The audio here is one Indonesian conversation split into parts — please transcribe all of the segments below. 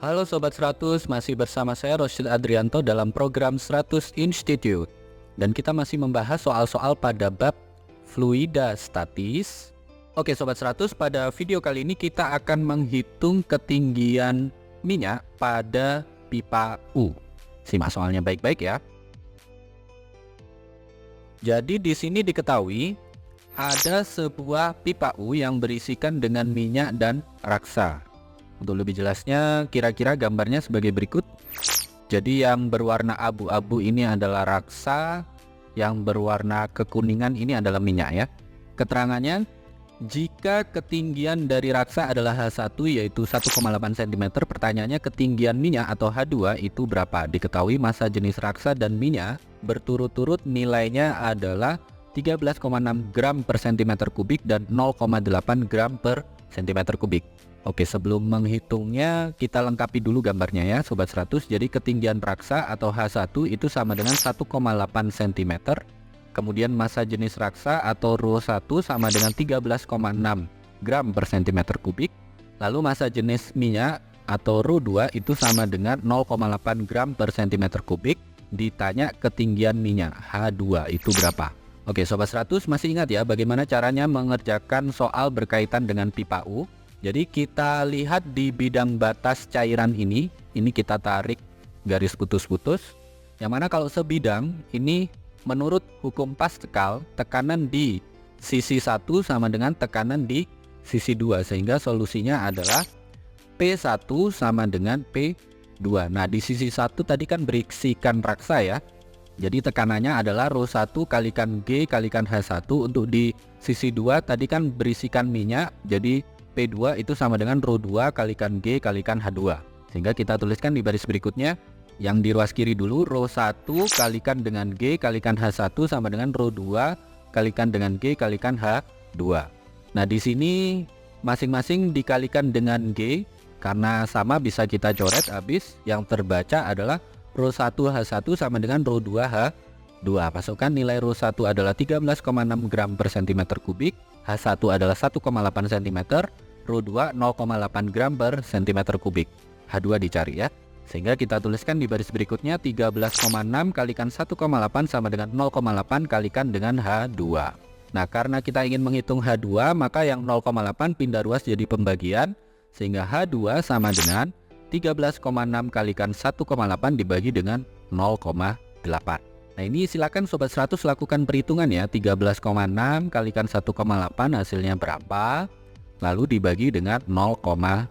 Halo Sobat 100, masih bersama saya Rosyid Adrianto dalam program 100 Institute. Dan kita masih membahas soal-soal pada bab fluida statis. Oke Sobat 100, pada video kali ini kita akan menghitung ketinggian minyak pada pipa U. Simak soalnya baik-baik ya. Jadi di sini diketahui ada sebuah pipa U yang berisikan dengan minyak dan raksa. Untuk lebih jelasnya, kira-kira gambarnya sebagai berikut. Jadi yang berwarna abu-abu ini adalah raksa, yang berwarna kekuningan ini adalah minyak ya. Keterangannya, jika ketinggian dari raksa adalah H1 yaitu 1,8 cm, pertanyaannya ketinggian minyak atau H2 itu berapa? Diketahui massa jenis raksa dan minyak berturut-turut nilainya adalah 13,6 gram per cm kubik dan 0,8 gram per cm kubik. Oke, sebelum menghitungnya kita lengkapi dulu gambarnya ya Sobat 100. Jadi ketinggian raksa atau H1 itu sama dengan 1,8 cm. Kemudian massa jenis raksa atau ρ1 sama dengan 13,6 gram per cm kubik. Lalu massa jenis minyak atau ρ2 itu sama dengan 0,8 gram per cm kubik. Ditanya ketinggian minyak H2 itu berapa? Oke Sobat 100, masih ingat ya bagaimana caranya mengerjakan soal berkaitan dengan pipa U? Jadi kita lihat di bidang batas cairan ini kita tarik garis putus-putus. Yang mana kalau sebidang ini menurut hukum Pascal, tekanan di sisi 1 sama dengan tekanan di sisi 2. Sehingga solusinya adalah P1 sama dengan P2. Nah di sisi 1 tadi kan berisikan raksa ya. Jadi tekanannya adalah ρ1 kalikan G kalikan H1. Untuk di sisi 2 tadi kan berisikan minyak. Jadi P2 itu sama dengan ρ2 kalikan G kalikan H2. Sehingga kita tuliskan di baris berikutnya. Yang di ruas kiri dulu, ρ1 kalikan dengan G kalikan H1 sama dengan ρ2 kalikan dengan G kalikan H2. Nah di sini masing-masing dikalikan dengan G. Karena sama bisa kita coret habis. Yang terbaca adalah ρ1 H1 sama dengan ρ2 H2. Masukkan nilai ρ1 adalah 13,6 gram per cm kubik. H1 adalah 1,8 cm, ρ2 0,8 gram per cm kubik. H2 dicari ya. Sehingga kita tuliskan di baris berikutnya 13,6 kalikan 1,8 sama dengan 0,8 kalikan dengan H2. Nah karena kita ingin menghitung H2, maka yang 0,8 pindah ruas jadi pembagian. Sehingga H2 sama dengan 13,6 kalikan 1,8 dibagi dengan 0,8. Nah ini silakan Sobat 100 lakukan perhitungan ya. 13,6 kalikan 1,8 hasilnya berapa? Lalu dibagi dengan 0,8.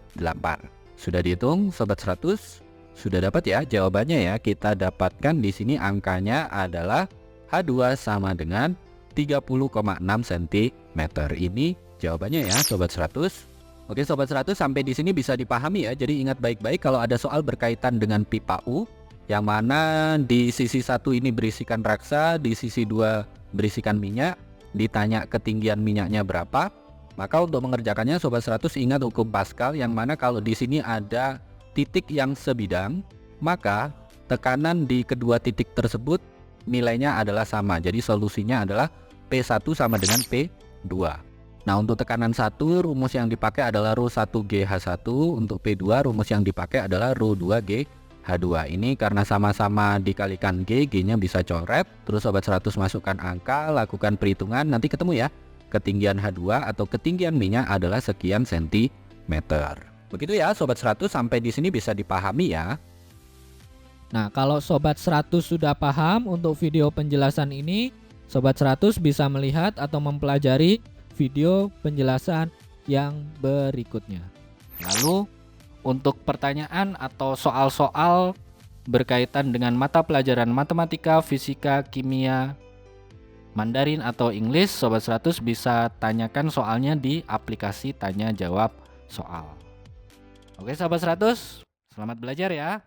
Sudah dihitung Sobat 100? Sudah dapat ya jawabannya ya. Kita dapatkan di sini angkanya adalah H2 sama dengan 30,6 cm. Ini jawabannya ya Sobat 100. Oke Sobat 100, sampai di sini bisa dipahami ya. Jadi ingat baik-baik kalau ada soal berkaitan dengan pipa U, yang mana di sisi 1 ini berisikan raksa, di sisi 2 berisikan minyak, ditanya ketinggian minyaknya berapa. Maka untuk mengerjakannya Sobat 100 ingat hukum Pascal, yang mana kalau di sini ada titik yang sebidang, maka tekanan di kedua titik tersebut nilainya adalah sama. Jadi solusinya adalah P1 sama dengan P2. Nah untuk tekanan 1 rumus yang dipakai adalah ρ1GH1. Untuk P2 rumus yang dipakai adalah ρ2GH2. Ini karena sama-sama dikalikan G, G-nya bisa coret. Terus Sobat 100 masukkan angka, lakukan perhitungan, nanti ketemu ya. Ketinggian H2 atau ketinggian minyak adalah sekian sentimeter. Begitu ya Sobat 100, sampai di sini bisa dipahami ya. Nah kalau Sobat 100 sudah paham untuk video penjelasan ini, Sobat 100 bisa melihat atau mempelajari video penjelasan yang berikutnya. Lalu untuk pertanyaan atau soal-soal berkaitan dengan mata pelajaran matematika, fisika, kimia, Mandarin atau English, Sobat 100 bisa tanyakan soalnya di aplikasi tanya jawab soal. Oke Sobat 100, selamat belajar ya.